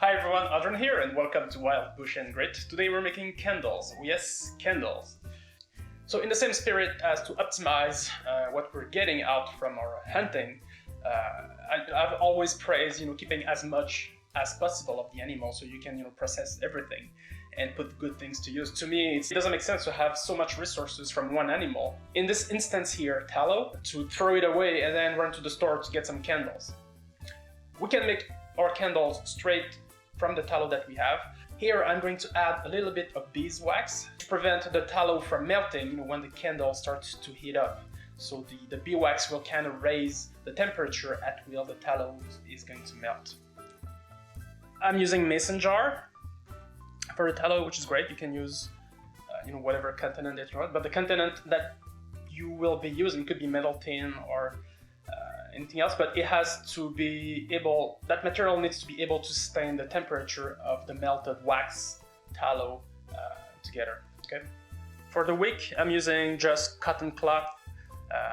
Hi everyone, Adrian here and welcome to Wild Bush and Grit. Today we're making candles. Yes, candles. So in the same spirit as to optimize what we're getting out from our hunting, I've always praised keeping as much as possible of the animal so you can process everything and put good things to use. To me, it doesn't make sense to have so much resources from one animal. In this instance here, tallow, to throw it away and then run to the store to get some candles. We can make our candles straight from the tallow that we have. Here I'm going to add a little bit of beeswax to prevent the tallow from melting when the candle starts to heat up. So the beeswax will kind of raise the temperature at which the tallow is going to melt. I'm using mason jar for the tallow, which is great. You can use whatever container that you want, but the container that you will be using could be metal tin or anything else, but it has to be able, that material needs to be able to sustain the temperature of the melted wax tallow together. Okay. For the wick, I'm using just cotton cloth,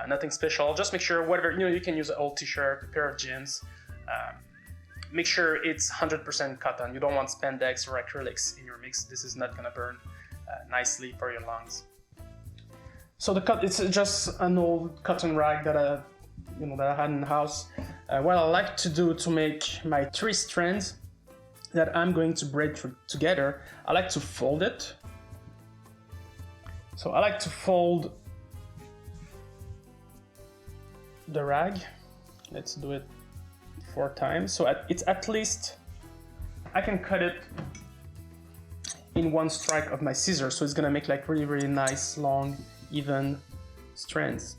nothing special. Just make sure whatever, you can use an old t-shirt, a pair of jeans. Make sure it's 100% cotton. You don't want spandex or acrylics in your mix. This is not gonna burn nicely for your lungs. So it's just an old cotton rag that I had in the house. What I like to do to make my 3 strands that I'm going to braid together, I like to fold it. So I like to fold the rag. Let's do it 4 times. So it's at least, I can cut it in one strike of my scissors. So it's gonna make like really, really nice, long, even strands.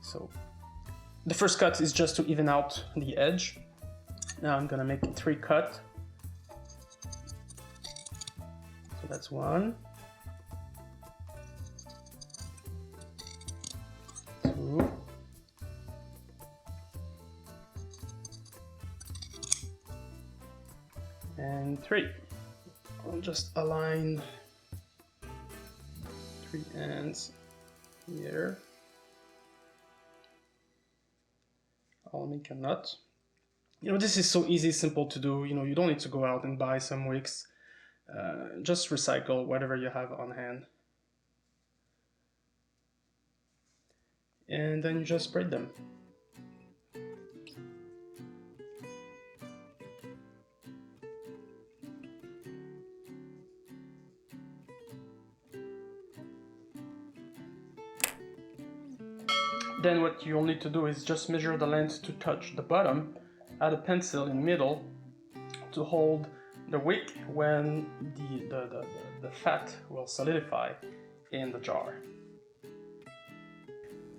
So the first cut is just to even out the edge. Now I'm gonna make 3 cuts. So that's 1, 2, and 3. I'll just align 3 ends here. I'll make a knot. This is so easy, simple to do. You don't need to go out and buy some wicks. Just recycle whatever you have on hand. And then you just braid them. Then what you'll need to do is just measure the length to touch the bottom, add a pencil in the middle to hold the wick when the fat will solidify in the jar.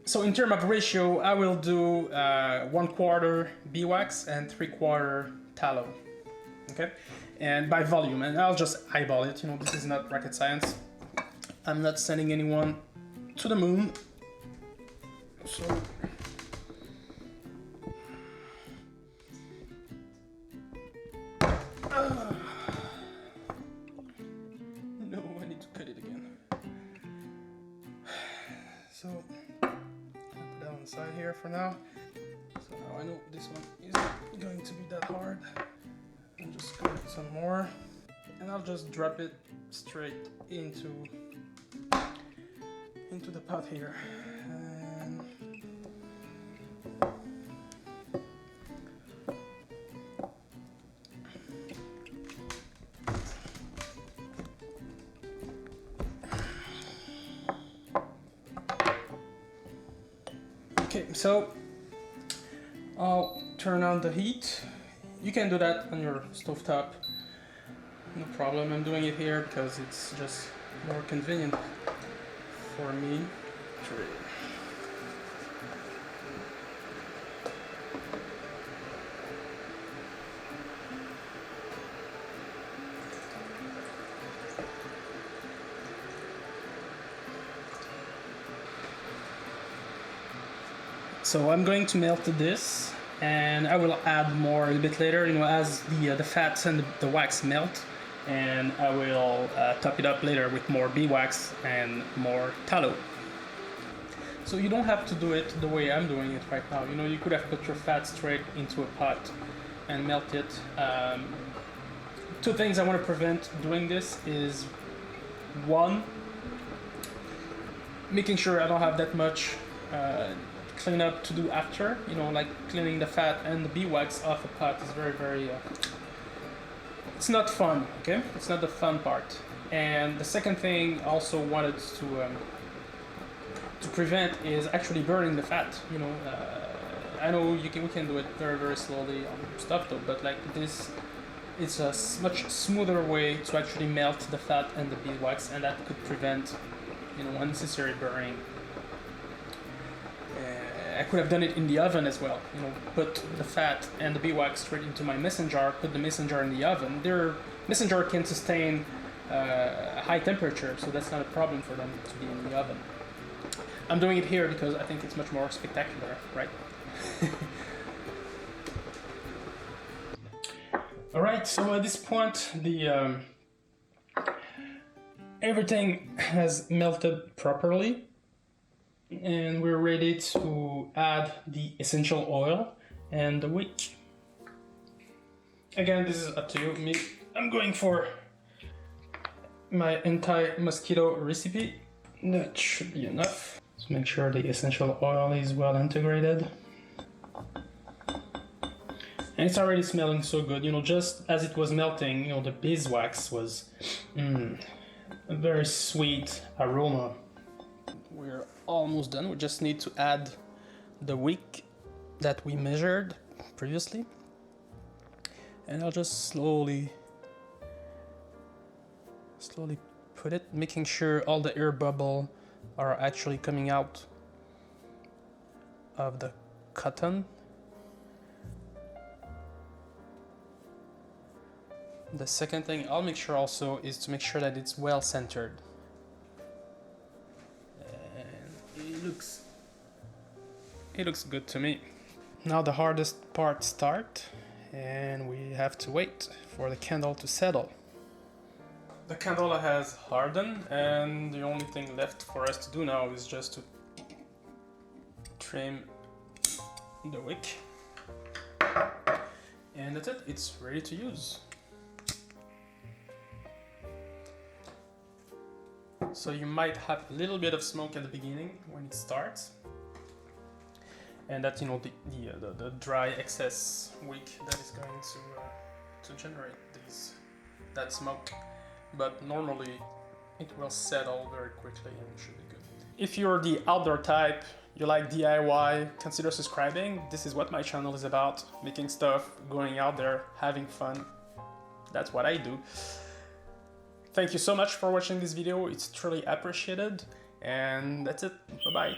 So in terms of ratio, I will do 1/4 beeswax and 3/4 tallow. Okay, and by volume, and I'll just eyeball it. This is not rocket science. I'm not sending anyone to the moon. So no, I need to cut it again. So I'll put that on the side here for now. So now I know this one isn't going to be that hard. I'll just cut it some more, and I'll just drop it straight into the pot here. Okay, so I'll turn on the heat. You can do that on your stovetop, no problem. I'm doing it here because it's just more convenient for me. So I'm going to melt this, and I will add more a little bit later, as the fats and the wax melt, and I will top it up later with more beeswax and more tallow. So you don't have to do it the way I'm doing it right now. You know, you could have put your fat straight into a pot and melt it. Two things I want to prevent doing this is, one, making sure I don't have that much cleanup to do after. You know, like cleaning the fat and the beeswax off a pot is very it's not fun, okay? It's not the fun part. And the second thing I also wanted to prevent is actually burning the fat. You know, I know we can do it very slowly on stuff though, but like this, it's a much smoother way to actually melt the fat and the beeswax, and that could prevent, you know, unnecessary burning. I could have done it in the oven as well. You know, put the fat and the beeswax straight into my mason jar, put the mason jar in the oven. Their mason jar can sustain a high temperature, so that's not a problem for them to be in the oven. I'm doing it here because I think it's much more spectacular, right? Alright, so at this point, the everything has melted properly, and we're ready to add the essential oil and the wick. Again, this is up to you. I'm going for my anti-mosquito recipe. That should be enough. So make sure the essential oil is well integrated. And it's already smelling so good, you know, just as it was melting, you know, the beeswax was a very sweet aroma. We're almost done. We just need to add the wick that we measured previously. And I'll just slowly put it, making sure all the air bubbles are actually coming out of the cotton. The second thing I'll make sure also is to make sure that it's well centered. And it looks good to me. Now the hardest part starts, and we have to wait for the candle to settle. The candle has hardened, and the only thing left for us to do now is just to trim the wick. And that's it, it's ready to use. So you might have a little bit of smoke at the beginning when it starts. And that's, you know, the dry excess wick that is going to generate that smoke. But normally it will settle very quickly and it should be good. If you're the outdoor type, you like DIY, consider subscribing. This is what my channel is about, making stuff, going out there, having fun. That's what I do. Thank you so much for watching this video, it's truly appreciated, and that's it, bye bye.